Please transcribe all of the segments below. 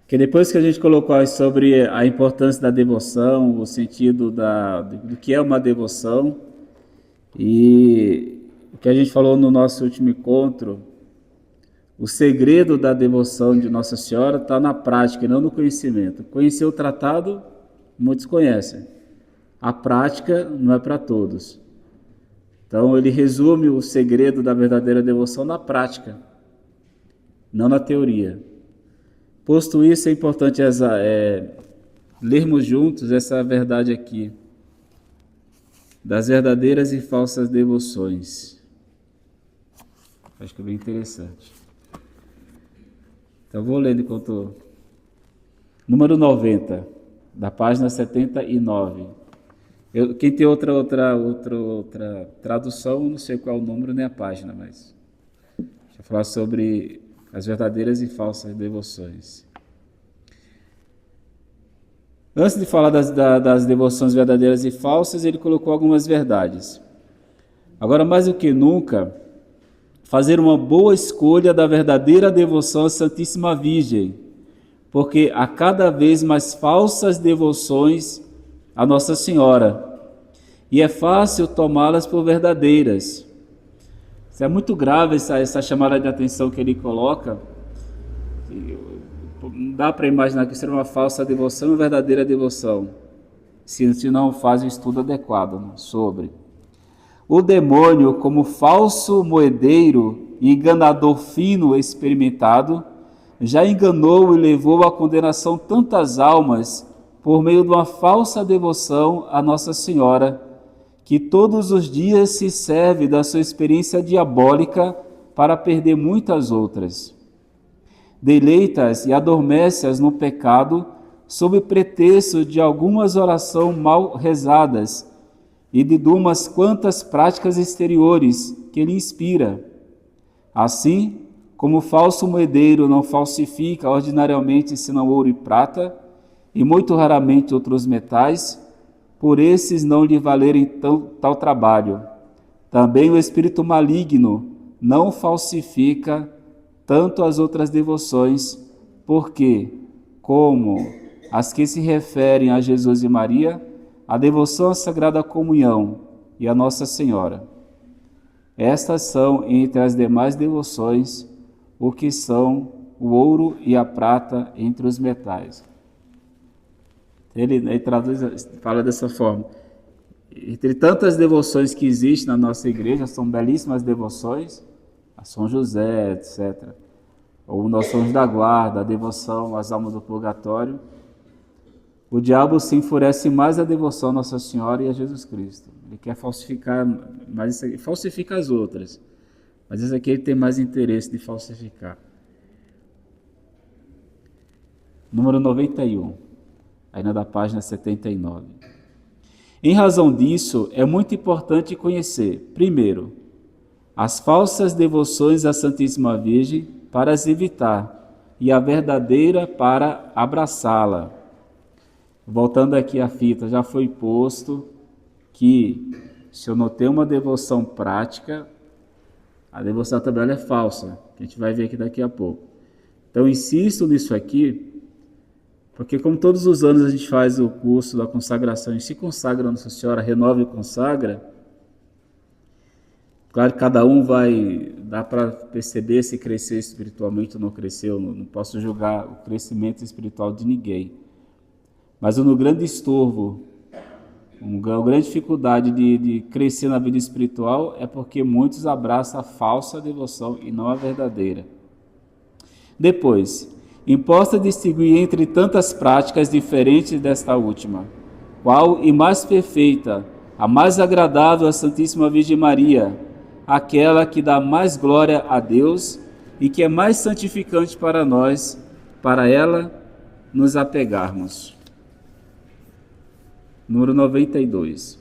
Que depois que a gente colocou sobre a importância da devoção, o sentido do que é uma devoção, e o que a gente falou no nosso último encontro, o segredo da devoção de Nossa Senhora está na prática e não no conhecimento. Conhecer o tratado, muitos conhecem. A prática não é para todos. Então ele resume o segredo da verdadeira devoção na prática, não na teoria. Posto isso, é importante lermos juntos essa verdade aqui, das verdadeiras e falsas devoções. Acho que é bem interessante. Então vou lendo enquanto... Número 90, da página 79. Quem tem outra tradução, não sei qual é o número nem a página, mas... Deixa eu falar sobre as verdadeiras e falsas devoções. Antes de falar das devoções verdadeiras e falsas, ele colocou algumas verdades. Agora, mais do que nunca, fazer uma boa escolha da verdadeira devoção à Santíssima Virgem, porque há cada vez mais falsas devoções à Nossa Senhora, e é fácil tomá-las por verdadeiras. Isso é muito grave, essa chamada de atenção que ele coloca. Não dá para imaginar que seja uma falsa devoção ou uma verdadeira devoção, se não faz um estudo adequado sobre. O demônio, como falso moedeiro e enganador fino experimentado, já enganou e levou à condenação tantas almas por meio de uma falsa devoção a Nossa Senhora, que todos os dias se serve da sua experiência diabólica para perder muitas outras. Deleitas e adormece-as no pecado sob pretexto de algumas orações mal rezadas e de umas quantas práticas exteriores que lhe inspira. Assim, como o falso moedeiro não falsifica ordinariamente senão ouro e prata, e muito raramente outros metais, por esses não lhe valerem tal trabalho. Também o espírito maligno não falsifica tanto as outras devoções, porque, como as que se referem a Jesus e Maria, a devoção à Sagrada Comunhão e a Nossa Senhora. Estas são, entre as demais devoções, o que são o ouro e a prata entre os metais. Ele traduz, fala dessa forma. Entre tantas devoções que existem na nossa igreja, são belíssimas devoções, a São José, etc. Ou nós somos da guarda, a devoção às almas do purgatório. O diabo se enfurece mais a devoção a Nossa Senhora e a Jesus Cristo. Ele quer falsificar, mas falsifica as outras. Mas esse aqui ele tem mais interesse de falsificar. Número 91, ainda da página 79. Em razão disso, é muito importante conhecer, primeiro, as falsas devoções à Santíssima Virgem para as evitar, e a verdadeira para abraçá-la. Voltando aqui à fita, já foi posto que se eu não tenho uma devoção prática, a devoção também é falsa, que a gente vai ver aqui daqui a pouco. Então, insisto nisso aqui, porque como todos os anos a gente faz o curso da consagração e se consagra a Nossa Senhora, renova e consagra, claro que cada um dá para perceber se cresceu espiritualmente ou não cresceu, não posso julgar o crescimento espiritual de ninguém. Mas no grande estorvo, uma grande dificuldade de crescer na vida espiritual é porque muitos abraçam a falsa devoção e não a verdadeira. Depois, importa distinguir entre tantas práticas diferentes desta última, qual e mais perfeita, a mais agradável à Santíssima Virgem Maria, aquela que dá mais glória a Deus e que é mais santificante para nós, para ela nos apegarmos. Número 92.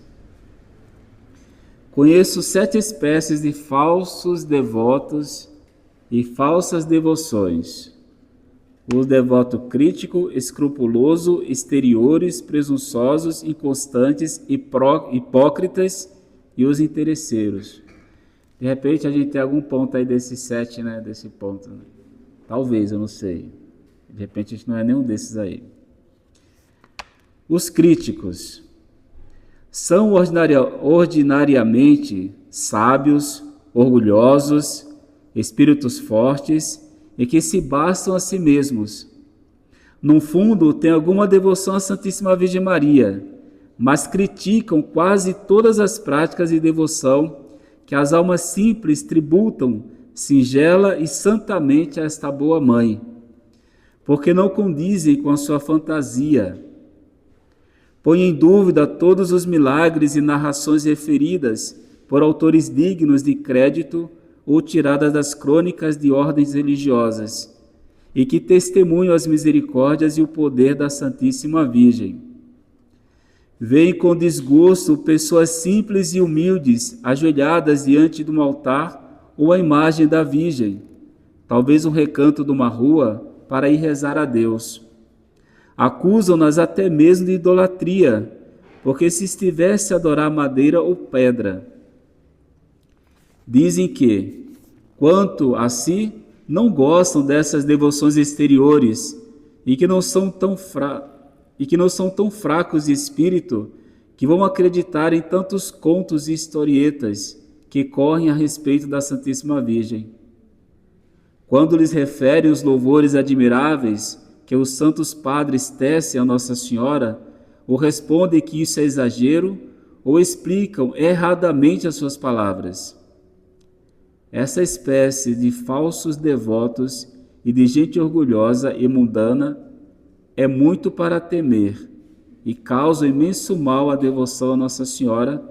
Conheço 7 espécies de falsos devotos e falsas devoções. O devoto crítico, escrupuloso, exteriores, presunçosos, inconstantes, hipócritas e os interesseiros. De repente a gente tem algum ponto aí desses 7, né? Desse ponto. Né? Talvez, eu não sei. De repente a gente não é nenhum desses aí. Os críticos são ordinariamente sábios, orgulhosos, espíritos fortes e que se bastam a si mesmos. No fundo, têm alguma devoção à Santíssima Virgem Maria, mas criticam quase todas as práticas de devoção que as almas simples tributam singela e santamente a esta boa mãe, porque não condizem com a sua fantasia. Põe em dúvida todos os milagres e narrações referidas por autores dignos de crédito ou tiradas das crônicas de ordens religiosas, e que testemunham as misericórdias e o poder da Santíssima Virgem. Veem com desgosto pessoas simples e humildes, ajoelhadas diante de um altar ou a imagem da Virgem, talvez um recanto de uma rua, para ir rezar a Deus. Acusam-nas até mesmo de idolatria, porque se estivesse a adorar madeira ou pedra. Dizem que, quanto a si, não gostam dessas devoções exteriores e que não são tão fracos de espírito que vão acreditar em tantos contos e historietas que correm a respeito da Santíssima Virgem. Quando lhes referem os louvores admiráveis que os santos padres tecem a Nossa Senhora, ou respondem que isso é exagero, ou explicam erradamente as suas palavras. Essa espécie de falsos devotos e de gente orgulhosa e mundana é muito para temer e causa imenso mal à devoção a Nossa Senhora,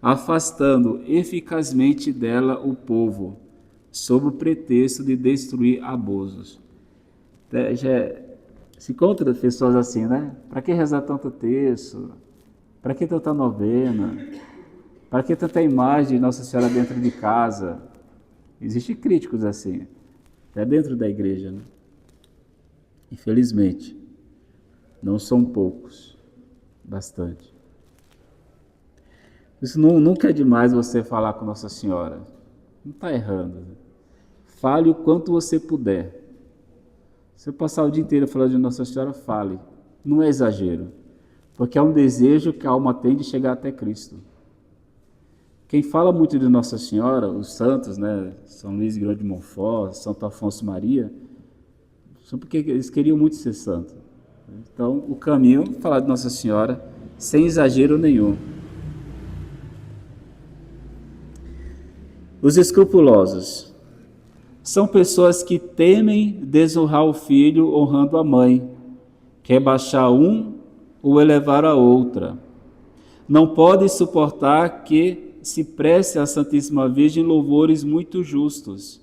afastando eficazmente dela o povo, sob o pretexto de destruir abusos. Se encontra pessoas assim, né? Para que rezar tanto texto? Para que tanta novena? Para que tanta imagem de Nossa Senhora dentro de casa? Existem críticos assim, até dentro da igreja, né? Infelizmente, não são poucos, bastante. Isso nunca é demais você falar com Nossa Senhora. Não está errando. Fale o quanto você puder. Se eu passar o dia inteiro falando de Nossa Senhora, fale. Não é exagero, porque é um desejo que a alma tem de chegar até Cristo. Quem fala muito de Nossa Senhora, os santos, né, São Luís Grão de Montfort, Santo Afonso Maria, são porque eles queriam muito ser santos. Então, o caminho é falar de Nossa Senhora sem exagero nenhum. Os escrupulosos são pessoas que temem desonrar o filho honrando a mãe, rebaixar um ou elevar a outra. Não podem suportar que se preste à Santíssima Virgem louvores muito justos,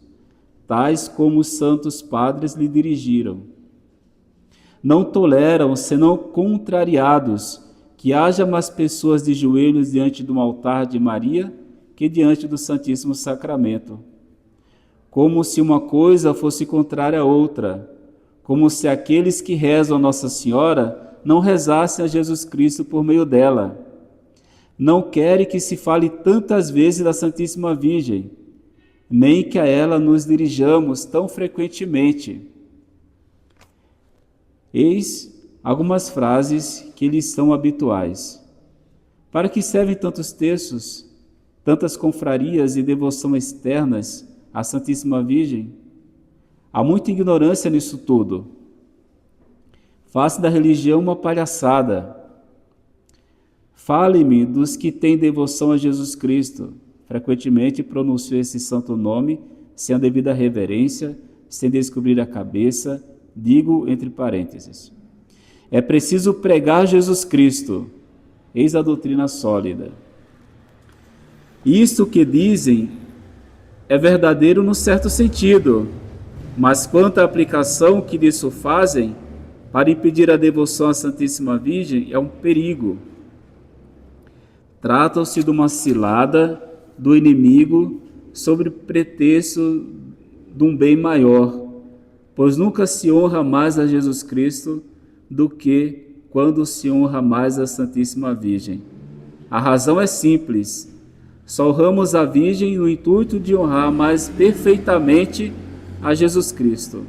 tais como os santos padres lhe dirigiram. Não toleram, senão contrariados, que haja mais pessoas de joelhos diante do altar de Maria que diante do Santíssimo Sacramento. Como se uma coisa fosse contrária à outra, como se aqueles que rezam a Nossa Senhora não rezassem a Jesus Cristo por meio dela. Não querem que se fale tantas vezes da Santíssima Virgem, nem que a ela nos dirijamos tão frequentemente. Eis algumas frases que lhes são habituais. Para que servem tantos textos, tantas confrarias e devoção externas à Santíssima Virgem? Há muita ignorância nisso tudo. Faça da religião uma palhaçada. Fale-me dos que têm devoção a Jesus Cristo. Frequentemente pronuncio esse santo nome sem a devida reverência, sem descobrir a cabeça, digo entre parênteses. É preciso pregar Jesus Cristo. Eis a doutrina sólida. Isto que dizem é verdadeiro no certo sentido, mas quanto à aplicação que disso fazem para impedir a devoção à Santíssima Virgem é um perigo. Tratam-se de uma cilada do inimigo sobre pretexto de um bem maior, pois nunca se honra mais a Jesus Cristo do que quando se honra mais a Santíssima Virgem. A razão é simples. Só honramos a Virgem no intuito de honrar mais perfeitamente a Jesus Cristo.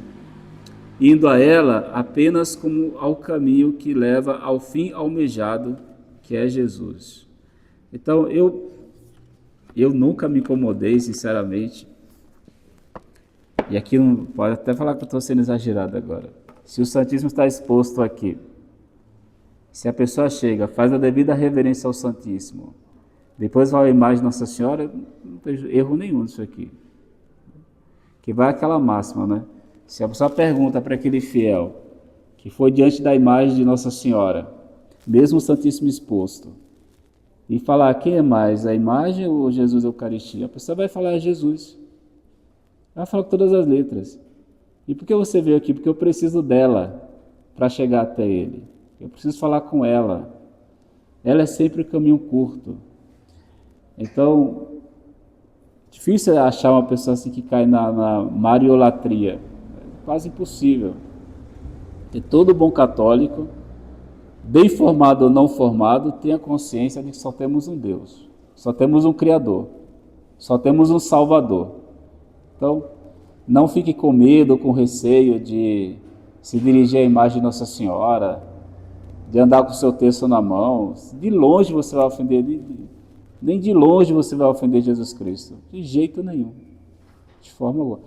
indo a ela apenas como ao caminho que leva ao fim almejado, que é Jesus. Então, eu nunca me incomodei, sinceramente, e aqui não pode até falar que eu estou sendo exagerado agora. Se o Santíssimo está exposto aqui, se a pessoa chega, faz a devida reverência ao Santíssimo, depois vai à imagem de Nossa Senhora, não vejo erro nenhum nisso aqui. Que vai aquela máxima, né? Se a pessoa pergunta para aquele fiel que foi diante da imagem de Nossa Senhora, mesmo o Santíssimo exposto, e falar quem é mais, a imagem ou Jesus Eucaristia, a pessoa vai falar Jesus. Vai falar com todas as letras. E por que você veio aqui? Porque eu preciso dela para chegar até Ele. Eu preciso falar com ela. Ela é sempre o caminho curto. Então, difícil achar uma pessoa assim que cai na mariolatria. É quase impossível. E todo bom católico, bem formado ou não formado, tem a consciência de que só temos um Deus, só temos um Criador, só temos um Salvador. Então, não fique com medo ou com receio de se dirigir à imagem de Nossa Senhora, de andar com o seu terço na mão. De longe você vai ofender, nem de longe você vai ofender Jesus Cristo. De jeito nenhum. De forma alguma.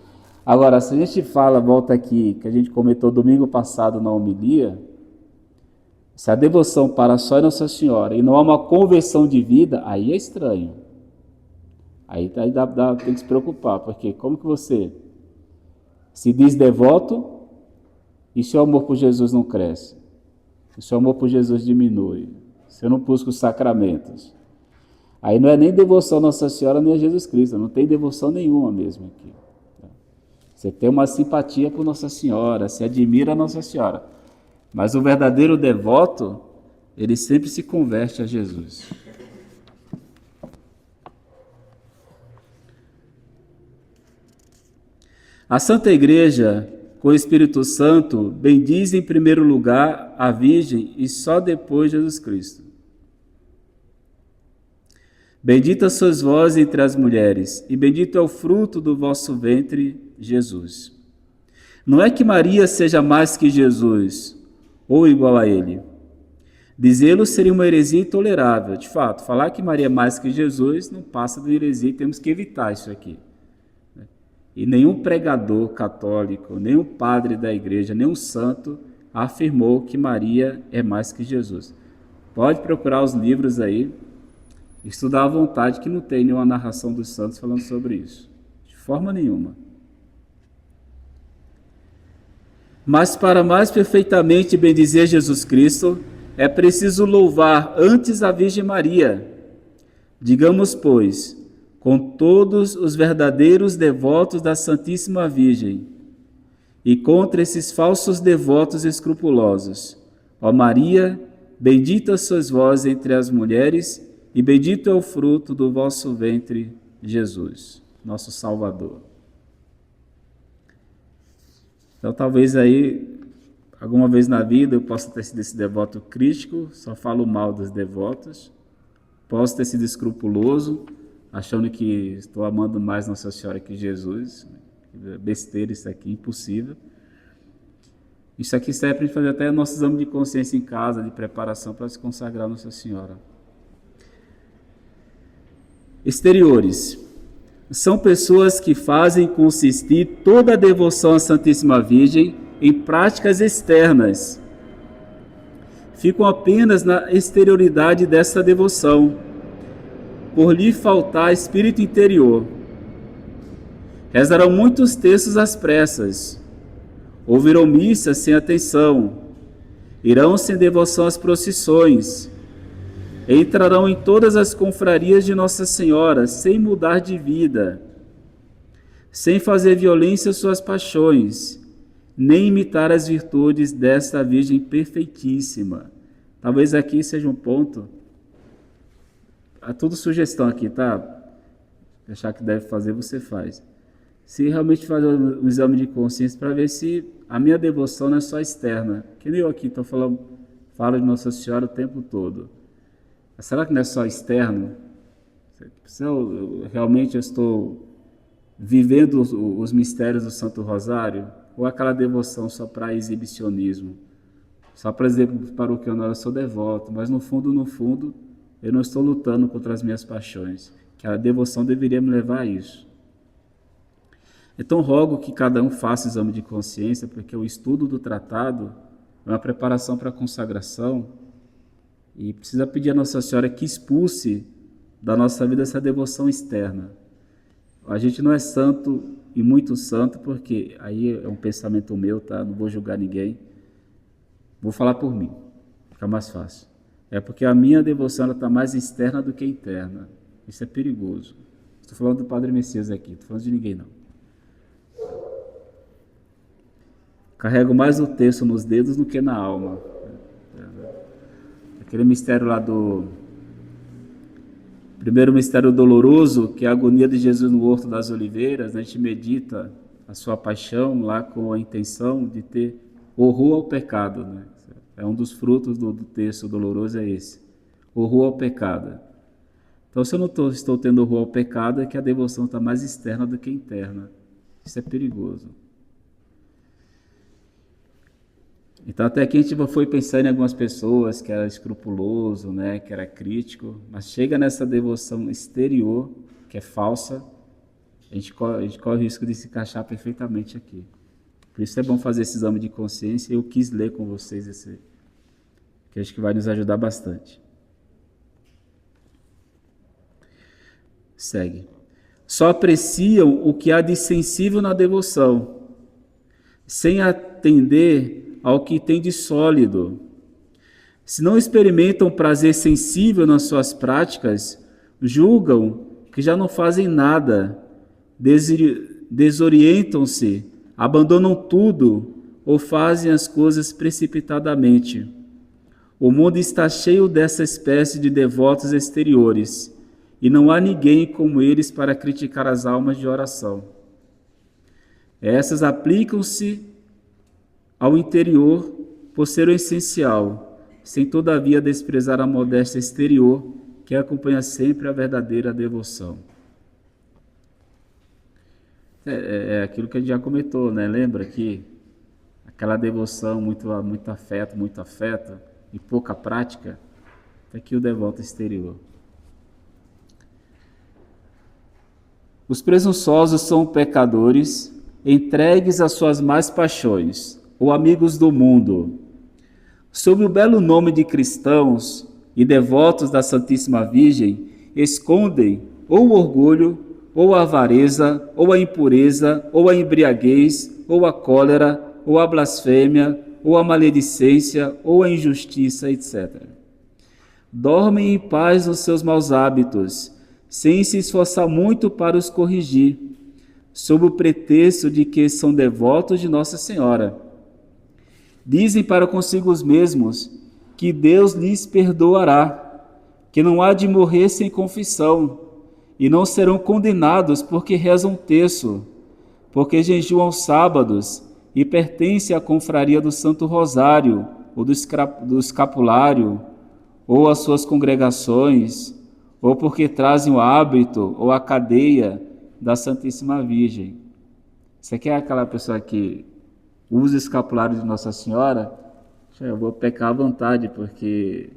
Agora, se a gente fala, volta aqui, que a gente comentou domingo passado na homilia, se a devoção para só em Nossa Senhora e não há uma conversão de vida, aí é estranho. Aí tem que se preocupar, porque como que você se diz devoto e seu amor por Jesus não cresce? O seu amor por Jesus diminui. Você não busca os sacramentos. Aí não é nem devoção a Nossa Senhora nem a Jesus Cristo, não tem devoção nenhuma mesmo aqui. Você tem uma simpatia por Nossa Senhora, se admira a Nossa Senhora. Mas o verdadeiro devoto, ele sempre se converte a Jesus. A Santa Igreja, com o Espírito Santo, bendiz em primeiro lugar a Virgem e só depois Jesus Cristo. Bendita sois vós entre as mulheres, e bendito é o fruto do vosso ventre, Jesus. Não é que Maria seja mais que Jesus, ou igual a ele. Dizê-lo seria uma heresia intolerável. De fato, falar que Maria é mais que Jesus não passa de heresia e temos que evitar isso aqui. E nenhum pregador católico, nenhum padre da igreja, nenhum santo afirmou que Maria é mais que Jesus. Pode procurar os livros aí, estudar à vontade, que não tem nenhuma narração dos santos falando sobre isso. De forma nenhuma. Mas para mais perfeitamente bendizer Jesus Cristo, é preciso louvar antes a Virgem Maria. Digamos, pois, com todos os verdadeiros devotos da Santíssima Virgem, e contra esses falsos devotos escrupulosos: ó Maria, bendita sois vós entre as mulheres, e bendito é o fruto do vosso ventre, Jesus, nosso Salvador. Então, talvez aí, alguma vez na vida, eu possa ter sido esse devoto crítico, só falo mal dos devotos, posso ter sido escrupuloso, achando que estou amando mais Nossa Senhora que Jesus. Besteira isso aqui, impossível. Isso aqui serve para a gente fazer até nosso exame de consciência em casa, de preparação para se consagrar a Nossa Senhora. Exteriores. São pessoas que fazem consistir toda a devoção à Santíssima Virgem em práticas externas. Ficam apenas na exterioridade dessa devoção, por lhe faltar espírito interior. Rezarão muitos textos às pressas, ouvirão missas sem atenção, irão sem devoção às procissões, entrarão em todas as confrarias de Nossa Senhora sem mudar de vida, sem fazer violência às suas paixões, nem imitar as virtudes desta Virgem perfeitíssima. Talvez aqui seja um ponto. Há tudo sugestão aqui, tá? Achar que deve fazer, você faz. Se realmente fazer um exame de consciência para ver se a minha devoção não é só externa. Que nem eu aqui estou falando, falo de Nossa Senhora o tempo todo. Mas será que não é só externo? Se eu realmente estou vivendo os mistérios do Santo Rosário? ou aquela devoção só para exibicionismo? Só para dizer para o que eu sou devoto, mas no fundo, eu não estou lutando contra as minhas paixões, que a devoção deveria me levar a isso. Então rogo que cada um faça exame de consciência, porque o estudo do tratado é uma preparação para a consagração e precisa pedir a Nossa Senhora que expulse da nossa vida essa devoção externa. A gente não é santo e muito santo, porque aí é um pensamento meu, tá? Não vou julgar ninguém. Vou falar por mim, fica mais fácil. É porque a minha devoção está mais externa do que interna. Isso é perigoso. Estou falando do Padre Messias aqui, não estou falando de ninguém não. Carrego mais o terço nos dedos do que na alma. Aquele mistério lá do primeiro mistério doloroso, que é a agonia de Jesus no Horto das Oliveiras, a gente medita a sua paixão lá com a intenção de ter horror ao pecado, né? É um dos frutos do texto doloroso, é esse. Horror ao pecado. Então, se eu não estou tendo horror ao pecado, é que a devoção está mais externa do que interna. Isso é perigoso. Então, até aqui a gente foi pensando em algumas pessoas que era escrupuloso, né, que era crítico, mas chega nessa devoção exterior, que é falsa, a gente corre o risco de se encaixar perfeitamente aqui. Por isso é bom fazer esse exame de consciência, e eu quis ler com vocês esse, que acho que vai nos ajudar bastante. Segue. Só apreciam o que há de sensível na devoção, sem atender ao que tem de sólido. Se não experimentam prazer sensível nas suas práticas, julgam que já não fazem nada, desorientam-se, abandonam tudo ou fazem as coisas precipitadamente. O mundo está cheio dessa espécie de devotos exteriores, e não há ninguém como eles para criticar as almas de oração. Essas aplicam-se ao interior por ser o essencial, sem todavia desprezar a modéstia exterior que acompanha sempre a verdadeira devoção. É aquilo que a gente já comentou, né? Lembra que aquela devoção, muito afeto e pouca prática, é aqui o devoto exterior. Os presunçosos são pecadores, entregues às suas más paixões, ou amigos do mundo. Sob o belo nome de cristãos e devotos da Santíssima Virgem, escondem ou o orgulho, ou a avareza, ou a impureza, ou a embriaguez, ou a cólera, ou a blasfêmia, ou a maledicência, ou a injustiça, etc. Dormem em paz nos seus maus hábitos, sem se esforçar muito para os corrigir, sob o pretexto de que são devotos de Nossa Senhora. Dizem para consigo mesmos que Deus lhes perdoará, que não há de morrer sem confissão, e não serão condenados porque rezam terço, porque jejuam sábados e pertencem à confraria do Santo Rosário, ou do escapulário, ou às suas congregações, ou porque trazem o hábito ou a cadeia da Santíssima Virgem. Você quer aquela pessoa que usa o escapulário de Nossa Senhora? Eu vou pecar à vontade, porque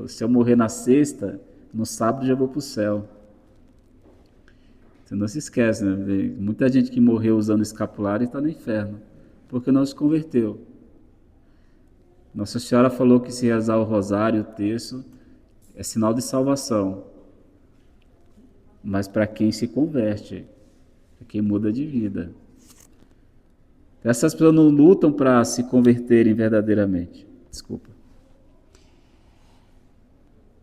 se eu morrer na sexta, no sábado já vou para o céu. Você não se esquece, né? Muita gente que morreu usando escapulário está no inferno, porque não se converteu. Nossa Senhora falou que se rezar o rosário, o terço, é sinal de salvação. Mas para quem se converte, para quem muda de vida. Essas pessoas não lutam para se converterem verdadeiramente. Desculpa.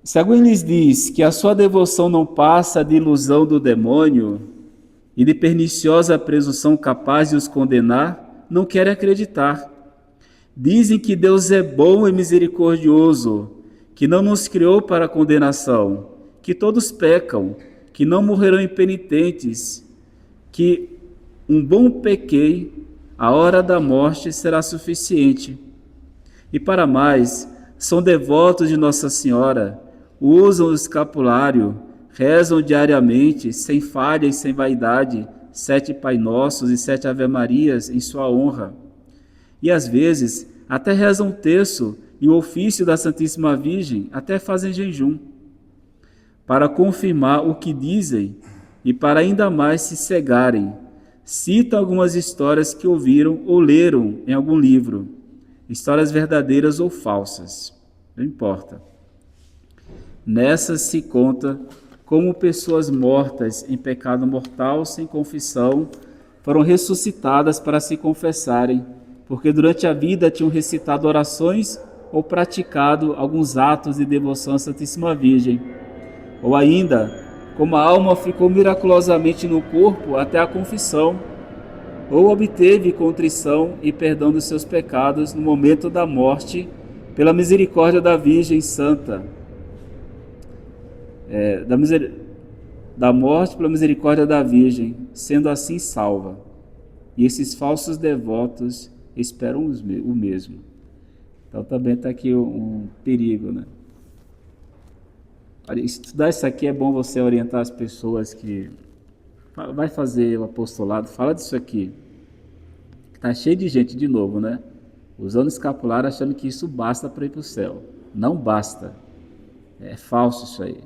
Se alguém lhes diz que a sua devoção não passa de ilusão do demônio e de perniciosa presunção capaz de os condenar, não querem acreditar. Dizem que Deus é bom e misericordioso, que não nos criou para condenação, que todos pecam, que não morrerão impenitentes, que um bom pequei, a hora da morte será suficiente. E para mais, são devotos de Nossa Senhora, usam o escapulário, rezam diariamente, sem falha e sem vaidade, 7 Pai Nossos e 7 Ave Marias em sua honra. E às vezes até rezam o terço e o ofício da Santíssima Virgem, até fazem jejum, para confirmar o que dizem e para ainda mais se cegarem. Citam algumas histórias que ouviram ou leram em algum livro, histórias verdadeiras ou falsas, não importa. Nessas se conta como pessoas mortas em pecado mortal, sem confissão, foram ressuscitadas para se confessarem, porque durante a vida tinham recitado orações ou praticado alguns atos de devoção à Santíssima Virgem. Ou ainda, como a alma ficou miraculosamente no corpo até a confissão, ou obteve contrição e perdão dos seus pecados no momento da morte, pela misericórdia da Virgem Santa. Da morte pela misericórdia da Virgem, sendo assim salva. E esses falsos devotos esperam o mesmo. Então também está aqui um perigo, né? Estudar isso aqui é bom você orientar as pessoas que vai fazer o apostolado, fala disso aqui. Está cheio de gente, de novo, né? Usando escapulário, achando que isso basta para ir para o céu. Não basta. É falso isso aí.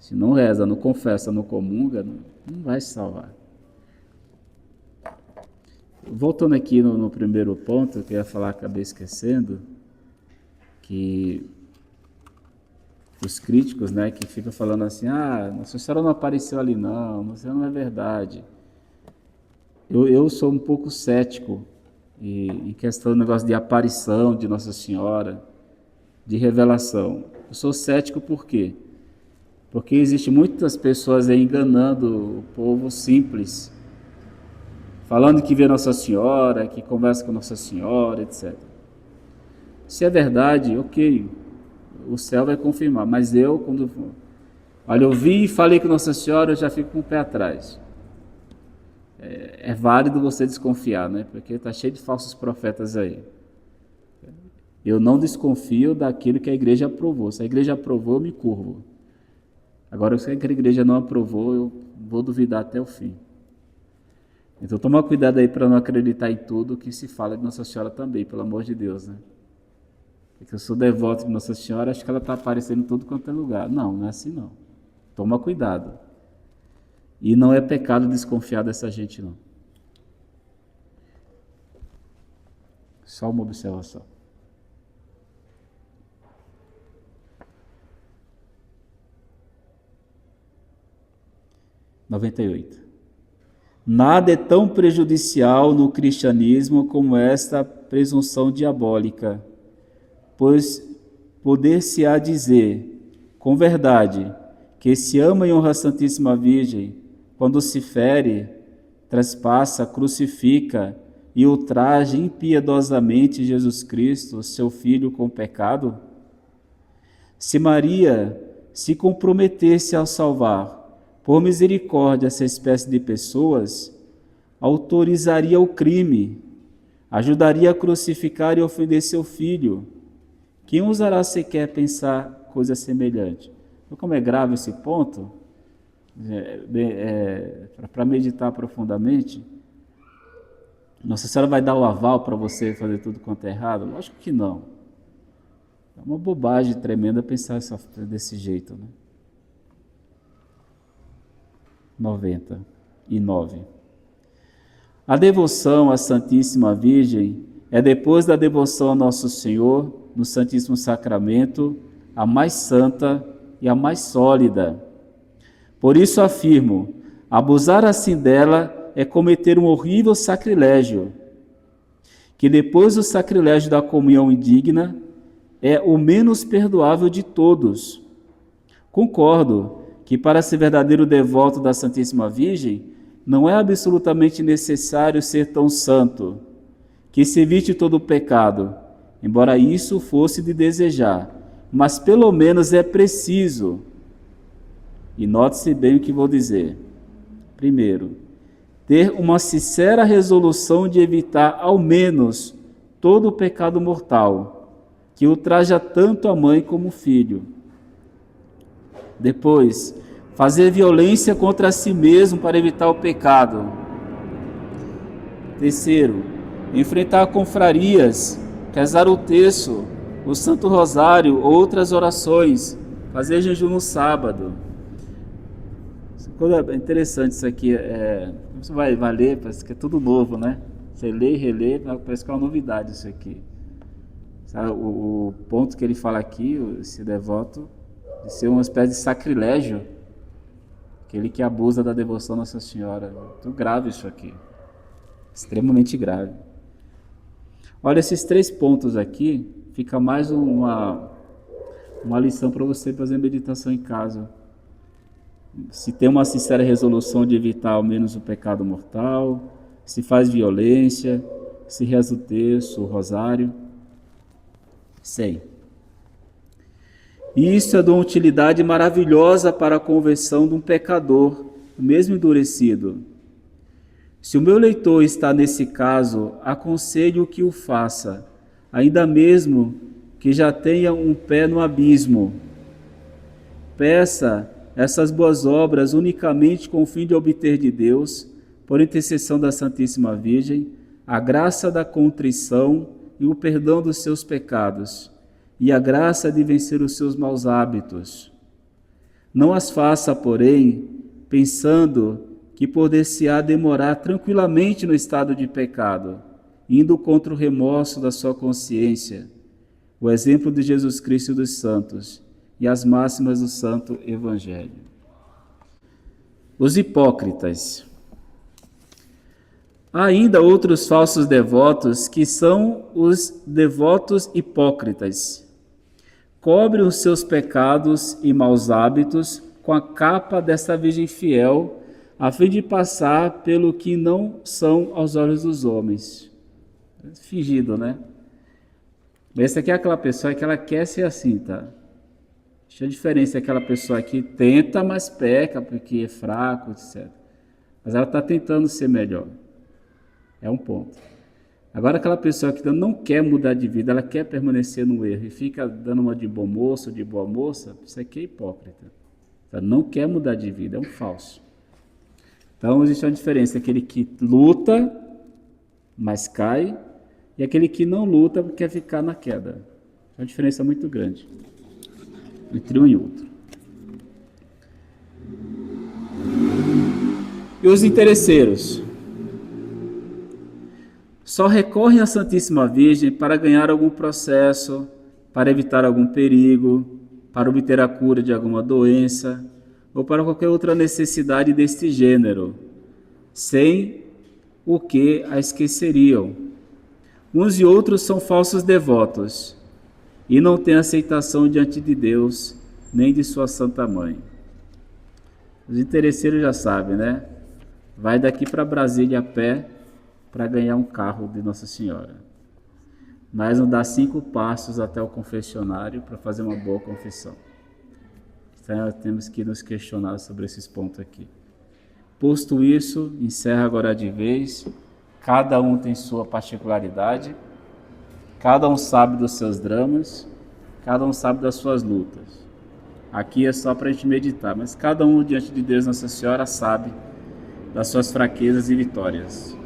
Se não reza, não confessa, não comunga, não vai se salvar. Voltando aqui no primeiro ponto, que eu ia falar, acabei esquecendo, que os críticos, né, que ficam falando assim, Nossa Senhora não apareceu ali não, isso não é verdade. Eu sou um pouco cético em questão do negócio de aparição de Nossa Senhora, de revelação. Eu sou cético por quê? Porque existem muitas pessoas aí enganando o povo simples, falando que vê Nossa Senhora, que conversa com Nossa Senhora, etc. Se é verdade, ok, o céu vai confirmar, mas eu vi e falei com Nossa Senhora, eu já fico com o pé atrás. É válido você desconfiar, né? Porque está cheio de falsos profetas aí. Eu não desconfio daquilo que a igreja aprovou. Se a igreja aprovou, eu me curvo. Agora, se a igreja não aprovou, eu vou duvidar até o fim. Então, toma cuidado aí para não acreditar em tudo que se fala de Nossa Senhora também, pelo amor de Deus, né? Porque eu sou devoto de Nossa Senhora, acho que ela está aparecendo em tudo quanto é lugar. Não é assim não. Toma cuidado. E não é pecado desconfiar dessa gente, não. Só uma observação. (98) Nada é tão prejudicial no cristianismo como esta presunção diabólica, pois poder-se-á dizer, com verdade, que se ama e honra a Santíssima Virgem, quando se fere, traspassa, crucifica e ultraja impiedosamente Jesus Cristo, seu Filho, com pecado? Se Maria se comprometesse ao salvar, por misericórdia, essa espécie de pessoas, autorizaria o crime, ajudaria a crucificar e ofender seu Filho. Quem ousará sequer pensar coisa semelhante? Então, como é grave esse ponto, para meditar profundamente, Nossa Senhora vai dar o aval para você fazer tudo quanto é errado? Lógico que não. É uma bobagem tremenda pensar desse jeito, né? 99. A devoção à Santíssima Virgem é, depois da devoção a Nosso Senhor, no Santíssimo Sacramento, a mais santa e a mais sólida. Por isso afirmo, abusar assim dela é cometer um horrível sacrilégio, que depois do sacrilégio da comunhão indigna, é o menos perdoável de todos. Concordo que para ser verdadeiro devoto da Santíssima Virgem, não é absolutamente necessário ser tão santo, que se evite todo o pecado, embora isso fosse de desejar, mas pelo menos é preciso. E note-se bem o que vou dizer. Primeiro, ter uma sincera resolução de evitar ao menos todo o pecado mortal, que ultraja tanto a mãe como o filho. Depois, fazer violência contra si mesmo para evitar o pecado. Terceiro, enfrentar confrarias, rezar o terço, o Santo Rosário, outras orações, fazer jejum no sábado. É interessante isso aqui, você vai ler, parece que é tudo novo, né? Você lê e relê, parece que é uma novidade isso aqui. Sabe, o ponto que ele fala aqui, esse devoto, de ser uma espécie de sacrilégio, aquele que abusa da devoção a Nossa Senhora. Muito grave isso aqui, extremamente grave. Olha, esses 3 pontos aqui, fica mais uma lição para você fazer meditação em casa. Se tem uma sincera resolução de evitar ao menos o pecado mortal, se faz violência, se reza o terço, o rosário. 100. Isso é de uma utilidade maravilhosa para a conversão de um pecador, mesmo endurecido. Se o meu leitor está nesse caso, aconselho que o faça, ainda mesmo que já tenha um pé no abismo. Peça essas boas obras unicamente com o fim de obter de Deus, por intercessão da Santíssima Virgem, a graça da contrição e o perdão dos seus pecados, e a graça de vencer os seus maus hábitos. Não as faça, porém, pensando que poder-se-á demorar tranquilamente no estado de pecado, indo contra o remorso da sua consciência, o exemplo de Jesus Cristo e dos santos, e as máximas do Santo Evangelho. Os hipócritas. Há ainda outros falsos devotos que são os devotos hipócritas. Cobrem os seus pecados e maus hábitos com a capa desta Virgem fiel, a fim de passar pelo que não são aos olhos dos homens. Fingido, né? Essa aqui é aquela pessoa que ela quer ser assim, tá? A diferença é aquela pessoa que tenta, mas peca porque é fraco, etc. Mas ela está tentando ser melhor. É um ponto. Agora aquela pessoa que não quer mudar de vida, ela quer permanecer no erro e fica dando uma de bom moço, de boa moça, isso aqui é hipócrita. Ela não quer mudar de vida, é um falso. Então existe uma diferença, aquele que luta, mas cai, e aquele que não luta porque quer ficar na queda. É uma diferença muito grande entre um e outro. E os interesseiros? Só recorrem à Santíssima Virgem para ganhar algum processo, para evitar algum perigo, para obter a cura de alguma doença ou para qualquer outra necessidade deste gênero, sem o que a esqueceriam. Uns e outros são falsos devotos e não têm aceitação diante de Deus nem de sua Santa Mãe. Os interesseiros já sabem, né? Vai daqui para Brasília a pé para ganhar um carro de Nossa Senhora. Mas não dá 5 passos até o confessionário para fazer uma boa confissão. Então temos que nos questionar sobre esses pontos aqui. Posto isso, encerra agora de vez. Cada um tem sua particularidade, cada um sabe dos seus dramas, cada um sabe das suas lutas. Aqui é só para a gente meditar, mas cada um diante de Deus Nossa Senhora sabe das suas fraquezas e vitórias.